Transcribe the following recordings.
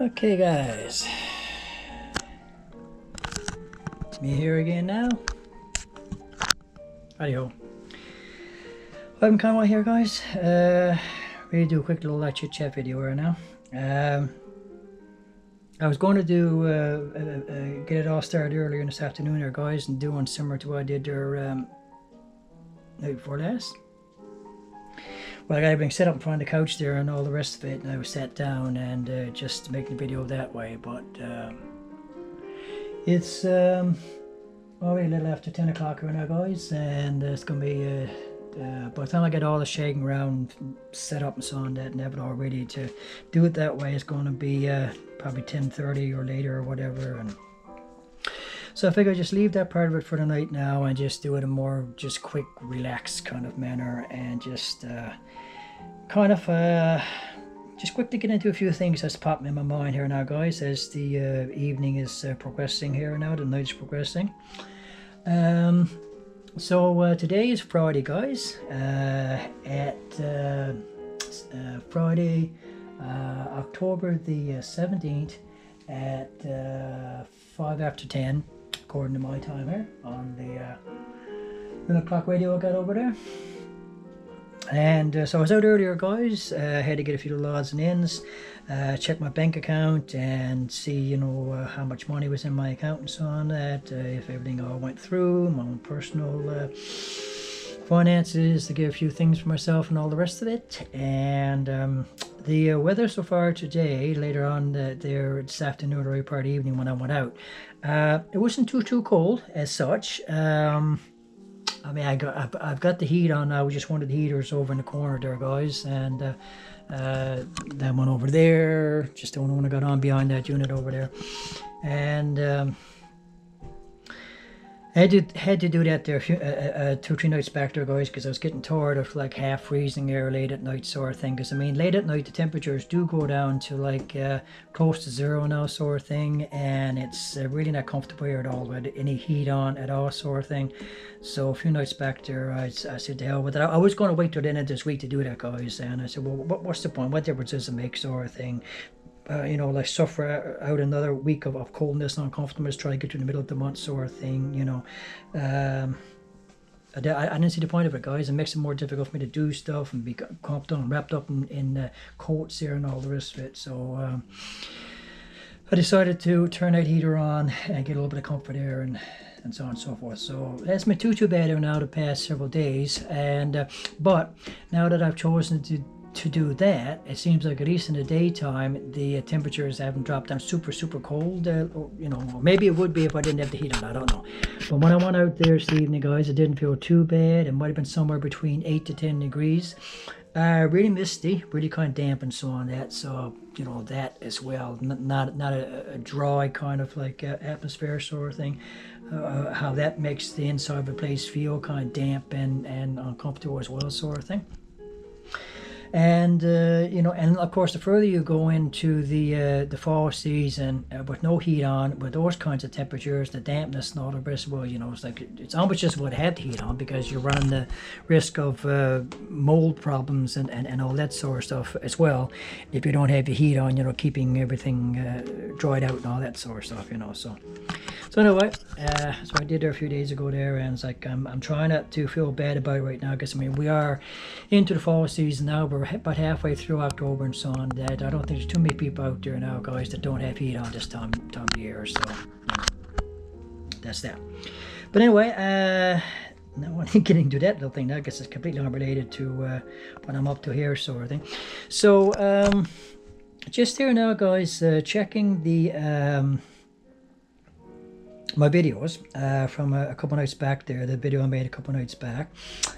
Okay guys, it's me here again now. Howdy-ho. I'm Conway here guys, ready to do a quick little chit chat video right now. I was going to do, get it all started earlier this afternoon there guys, and doing similar to what I did there night before last. Well, I got everything set up in front of the couch there and all the rest of it, and I was sat down and just making the video that way, but it's already a little after 10 o'clock right now guys, and it's going to be by the time I get all the shaking around set up and so on that and have it all ready to do it that way, it's going to be probably 10:30 or later or whatever. And so I figure I'd just leave that part of it for the night now and just do it in a more just quick, relaxed kind of manner, and just kind of just quickly get into a few things that's popping in my mind here now guys, as the evening is progressing here now, the night is progressing. So today is Friday guys, at Friday October the 17th at 5 after 10 according to my time here on the 1 o'clock radio I got over there. And so I was out earlier guys, had to get a few little odds and ends, check my bank account and see, you know, how much money was in my account and so on, that if everything all went through, my own personal finances, to get a few things for myself and all the rest of it. And the weather so far today, later on there this afternoon or early part of the evening when I went out, it wasn't too cold as such. I mean, I've got the heat on now, just one of the heaters over in the corner there guys, and that one over there, just the one I got on behind that unit over there. And I had to do that there 2-3 nights back there guys, because I was getting tired of like half freezing air late at night sort of thing. Because I mean, late at night the temperatures do go down to like close to zero now sort of thing, and it's really not comfortable here at all with any heat on at all sort of thing. So a few nights back there I said to hell with it. I was going to wait till the end of this week to do that guys, and I said, well, what's the point, what difference does it make sort of thing. You know, like suffer out another week of coldness and uncomfortableness, try to get to the middle of the month sort of thing, you know. I didn't see the point of it guys. It makes it more difficult for me to do stuff and be cramped on, wrapped up in coats here and all the rest of it. So I decided to turn that heater on and get a little bit of comfort air and so on and so forth. So that's been too bad here now the past several days. And but now that I've chosen to do that, it seems like at least in the daytime the temperatures haven't dropped down super cold. You know, maybe it would be if I didn't have the heat on, I don't know. But when I went out there this evening guys, it didn't feel too bad. It might have been somewhere between 8 to 10 degrees. Really misty, really kind of damp and so on that, so you know that as well, not a dry kind of like atmosphere sort of thing. How that makes the inside of a place feel kind of damp and uncomfortable as well sort of thing. And you know, and of course the further you go into the fall season with no heat on, with those kinds of temperatures, the dampness and all the rest, well, you know, it's like it's almost just what have the heat on, because you're running the risk of mold problems and all that sort of stuff as well if you don't have the heat on, you know, keeping everything dried out and all that sort of stuff, you know. So anyway, so I did there a few days ago there, and it's like I'm trying not to feel bad about it right now, because I mean we are into the fall season now. We're about halfway through October and so on, that I don't think there's too many people out there now guys that don't have heat on this time of year. So that's that. But anyway, now I'm getting to that little thing now, I guess it's completely unrelated to what I'm up to here sort of thing. So just here now guys, checking the my videos from a couple nights back there, the video I made a couple nights back.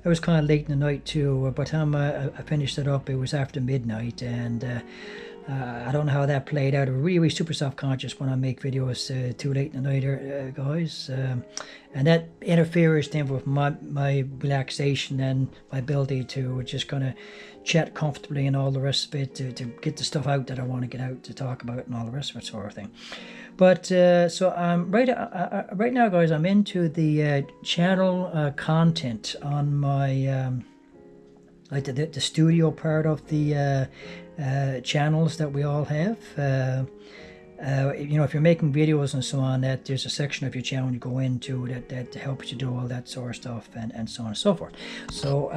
It was kind of late in the night too. By the time I finished it up, it was after midnight, and I don't know how that played out. I'm really super self-conscious when I make videos too late in the night, guys, and that interferes then with my relaxation and my ability to just kind of chat comfortably and all the rest of it, to get the stuff out that I want to get out to talk about and all the rest of it sort of thing. But so right now guys, I'm into the channel content on my like the studio part of the channels that we all have. You know, if you're making videos and so on, that there's a section of your channel you go into that helps you do all that sort of stuff, and so on and so forth. So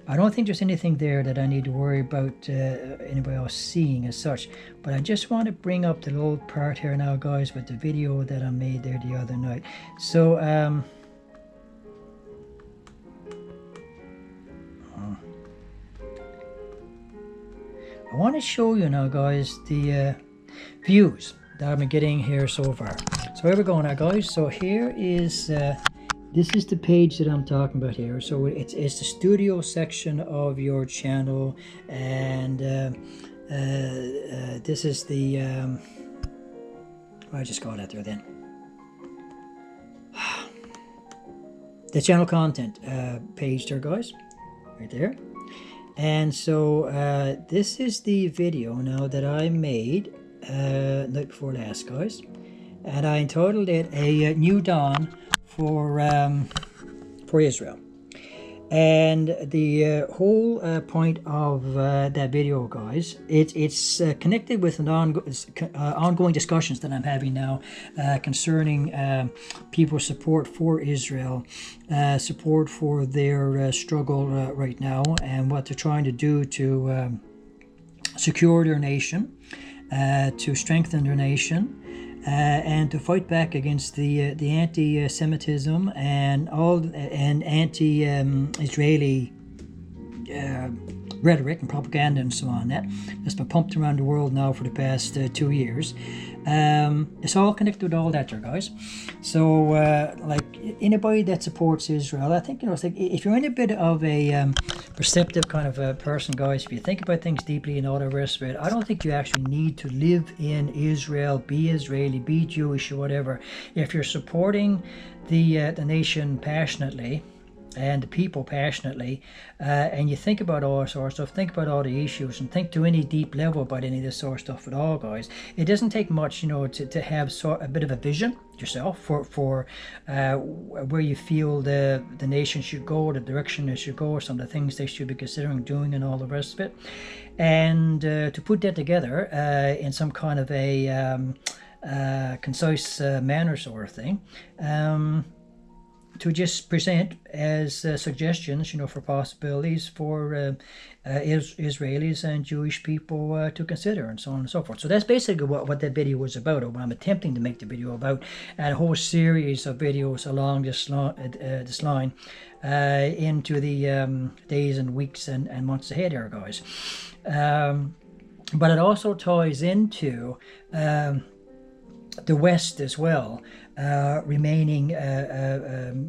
I don't think there's anything there that I need to worry about anybody else seeing as such, but I just want to bring up the little part here now, guys, with the video that I made there the other night. So I want to show you now, guys, the views that I've been getting here so far. So here we go now, guys. So here is this is the page that I'm talking about here. So it's the studio section of your channel, and this is the I just got that there then. The channel content page there, guys, right there. And so this is the video now that I made night before last, guys, and I entitled it "A New Dawn for Israel." And the whole point of that video, guys, it's connected with an ongoing discussions that I'm having now concerning people's support for Israel, support for their struggle right now, and what they're trying to do to secure their nation, to strengthen their nation, and to fight back against the anti-Semitism and anti-Israeli rhetoric and propaganda and so on that's been pumped around the world now for the past 2 years. It's all connected with all that there, guys. So like anybody that supports Israel, I think, you know, it's like if you're in a bit of a perceptive kind of a person, guys, if you think about things deeply and all the rest of it, I don't think you actually need to live in Israel, be Israeli, be Jewish or whatever. If you're supporting the nation passionately and the people passionately, and you think about all sorts of stuff, think about all the issues, and think to any deep level about any of this sort of stuff at all, guys. It doesn't take much, you know, to have a bit of a vision yourself for where you feel the nation should go, the direction it should go, some of the things they should be considering doing, and all the rest of it, and to put that together in some kind of a concise manner sort of thing. To just present as suggestions, you know, for possibilities for Israelis and Jewish people to consider, and so on and so forth. So that's basically what that video was about, or what I'm attempting to make the video about, and a whole series of videos along this line into the days and weeks and months ahead here, guys. But it also ties into the West as well, remaining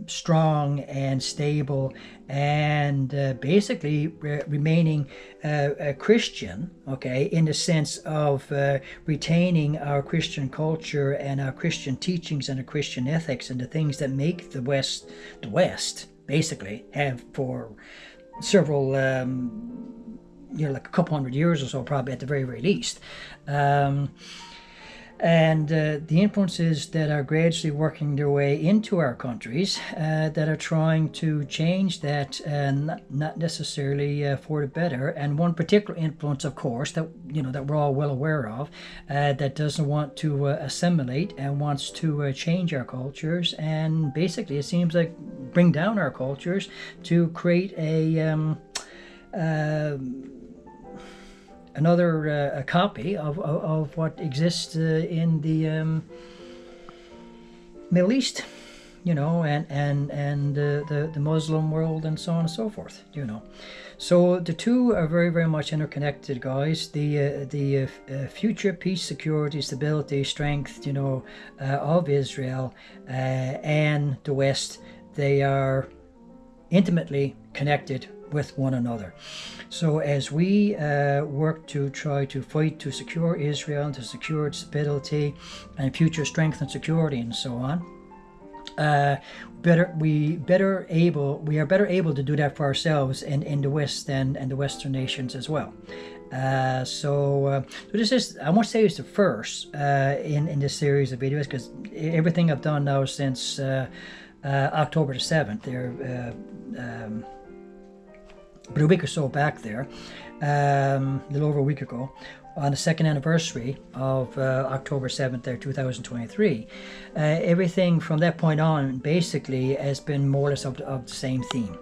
strong and stable, and basically remaining Christian, okay, in the sense of retaining our Christian culture and our Christian teachings and our Christian ethics and the things that make the West, basically, have for several, you know, like a couple hundred years or so, probably at the very, very least. And the influences that are gradually working their way into our countries that are trying to change that, not necessarily for the better. And one particular influence, of course, that, you know, that we're all well aware of, that doesn't want to assimilate and wants to change our cultures, and basically it seems like bring down our cultures to create a another copy of what exists in the Middle East, you know, and the Muslim world, and so on and so forth, you know. So the two are very, very much interconnected, guys. The future peace, security, stability, strength, you know, of Israel and the West, they are intimately connected with one another. So as we work to try to fight to secure Israel, to secure its stability and future strength and security and so on, we are better able to do that for ourselves in the West and the Western nations as well. So this is, I won't say it's the first in this series of videos, because everything I've done now since October the 7th, but a week or so back there, a little over a week ago, on the second anniversary of October 7th there, 2023. Everything from that point on basically has been more or less of the same theme.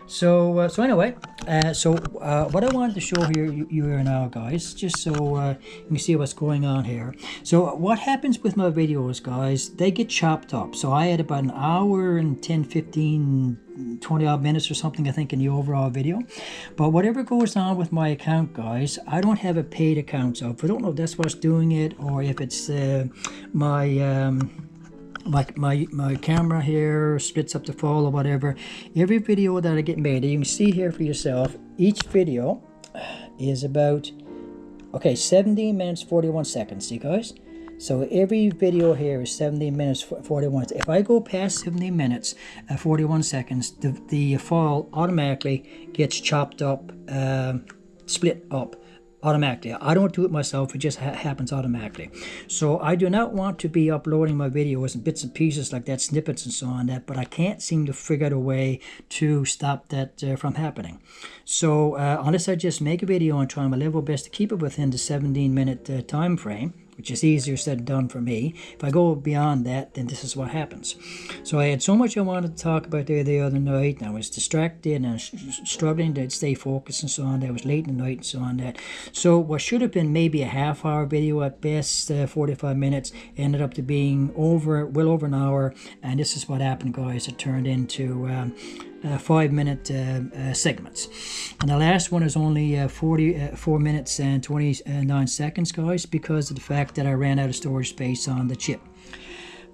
So anyway, what I wanted to show you here now, guys, just so you can see what's going on here. So what happens with my videos, guys, they get chopped up. So I had about an hour and 10, 15, 20 odd minutes or something, I think, in the overall video. But whatever goes on with my account, guys, I don't have a paid account. So I don't know if that's what's doing it, or if it's my camera here splits up the file or whatever. Every video that I get made, you can see here for yourself, each video is about 17 minutes 41 seconds. See, guys, so every video here is 17 minutes 41. If I go past 17 minutes 41 seconds, the file automatically gets chopped up, split up automatically. I don't do it myself, it just happens automatically. So I do not want to be uploading my videos in bits and pieces like that, snippets and so on, but I can't seem to figure out a way to stop that from happening. So unless I just make a video and try my level best to keep it within the 17-minute time frame, which is easier said than done for me. If I go beyond that, then this is what happens. So I had so much I wanted to talk about there the other night, and I was distracted and struggling to stay focused and so on. That was late in the night and so on. That so what should have been maybe a half-hour video at best, 45 minutes, ended up to being well over an hour. And this is what happened, guys. It turned into 5-minute segments, and the last one is only 44 minutes and 29 seconds, guys, because of the fact that I ran out of storage space on the chip.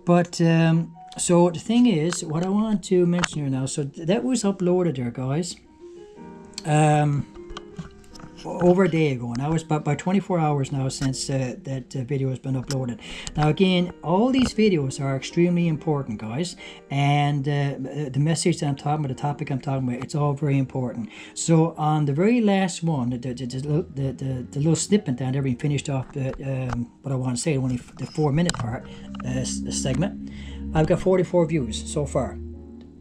But so the thing is, what I want to mention here now, so that was uploaded there, guys, over a day ago. Now it's about 24 hours now since that video has been uploaded. Now again, all these videos are extremely important, guys, and the message that I'm talking about, the topic I'm talking about, it's all very important. So on the very last one, the little snippet that everything finished off what I want to say, only the 4-minute part segment, I've got 44 views so far.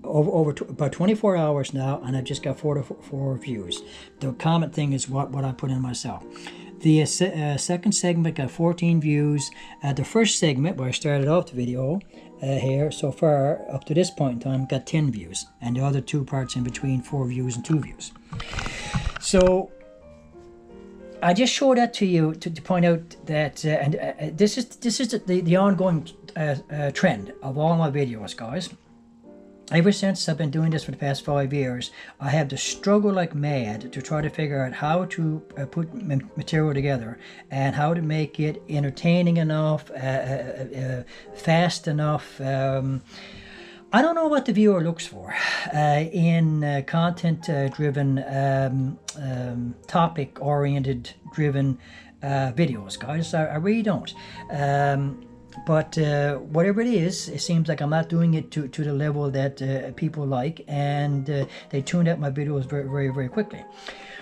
Over about 24 hours now, and I've just got 44 views. The comment thing is what I put in myself. The second segment got 14 views. The first segment, where I started off the video here, so far up to this point in time, got 10 views, and the other two parts in between, 4 views and 2 views. So I just show that to you to point out that this is the ongoing trend of all my videos, guys. Ever since I've been doing this for the past 5 years, I have to struggle like mad to try to figure out how to put material together and how to make it entertaining enough, fast enough. I don't know what the viewer looks for in content-driven, topic-oriented driven videos, guys. I really don't. But whatever it is, it seems like I'm not doing it to the level that people like, and they tune out my videos very, very, very quickly.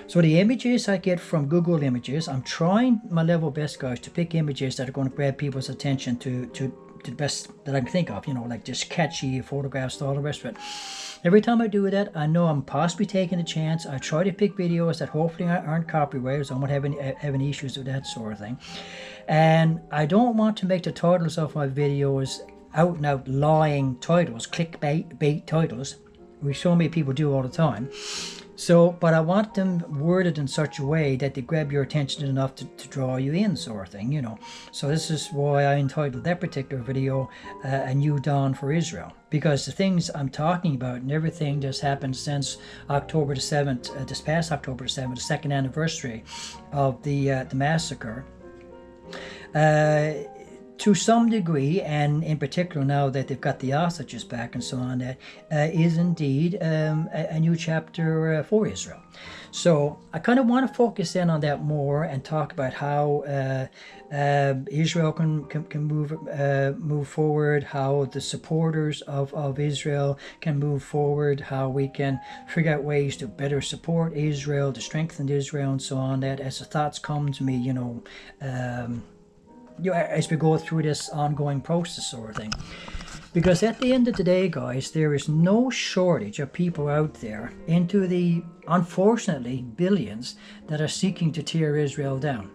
So the images I get from Google Images, I'm trying my level best, guys, to pick images that are going to grab people's attention to the best that I can think of, like just catchy photographs, all the rest of it. Every time I do that, I know I'm possibly taking a chance. I try to pick videos that hopefully aren't copyrighted, so I won't have any issues with that sort of thing. And I don't want to make the titles of my videos out and out lying titles, clickbait titles, which so many people do all the time. So, but I want them worded in such a way that they grab your attention enough to draw you in, sort of thing, So this is why I entitled that particular video, A New Dawn for Israel. Because the things I'm talking about and everything that's happened since October the 7th, this past October the 7th, the second anniversary of the massacre, to some degree, and in particular now that they've got the hostages back and so on, that is indeed a new chapter for Israel. So I kind of want to focus in on that more and talk about how Israel can move forward, how the supporters of Israel can move forward, how we can figure out ways to better support Israel, to strengthen Israel and so on. That as the thoughts come to me, as we go through this ongoing process sort of thing. Because at the end of the day, guys, there is no shortage of people out there, into the, unfortunately, billions, that are seeking to tear Israel down.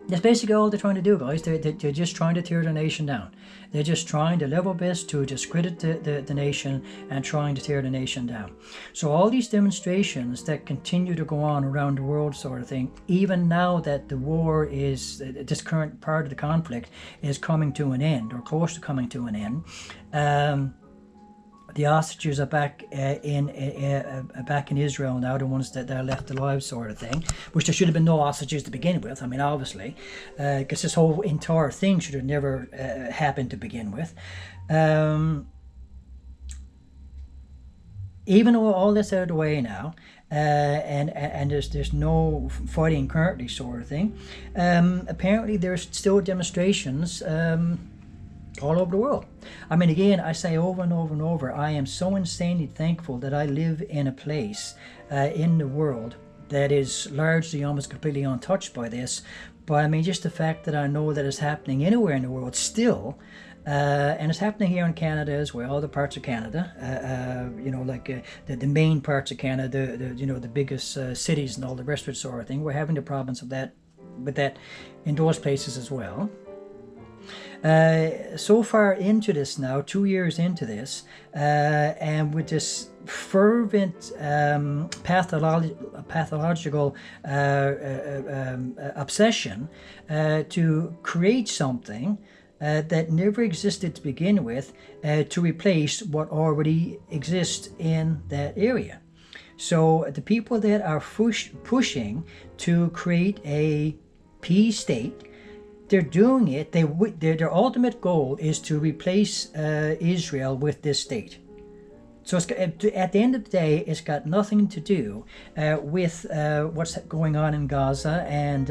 That's basically all they're trying to do, guys. They're just trying to tear the nation down. They're just trying to level best to discredit the nation and trying to tear the nation down. So all these demonstrations that continue to go on around the world, sort of thing, even now that the war is, this current part of the conflict is coming to an end, or close to coming to an end, the hostages are back in Israel now, the ones that are left alive, sort of thing, which there should have been no hostages to begin with. I mean, obviously, because this whole entire thing should have never happened to begin with. Even though all this out of the way now, and there's no fighting currently, sort of thing, apparently there's still demonstrations all over the world. I mean, again, I say over and over and over, I am so insanely thankful that I live in a place in the world that is largely, almost completely untouched by this. But I mean, just the fact that I know that it's happening anywhere in the world still, and it's happening here in Canada as well, other parts of Canada, you know, like the main parts of Canada, you know, the biggest cities and all the rest of it, sort of thing. We're having the problems of that, with that in those places as well. So far into this now, 2 years into this, and with this fervent pathological obsession to create something that never existed to begin with, to replace what already exists in that area. So the people that are pushing to create a peace state, they're doing it. Their ultimate goal is to replace Israel with this state. So it's, at the end of the day, it's got nothing to do with what's going on in Gaza and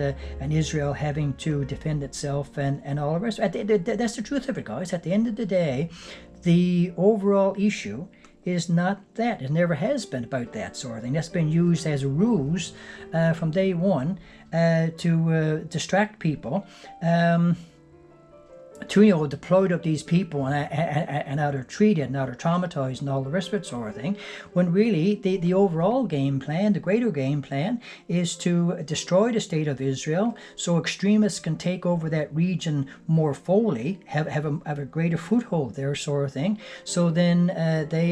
Israel having to defend itself and all the rest. That's the truth of it, guys. At the end of the day, the overall issue is not that. It never has been about that sort of thing. That's been used as a ruse from day one to distract people, to, you know, deploy up these people and how they're treated and how they're traumatized and all the rest of it, sort of thing, when really the overall game plan, the greater game plan, is to destroy the state of Israel so extremists can take over that region more fully, have a greater foothold there, sort of thing. So then they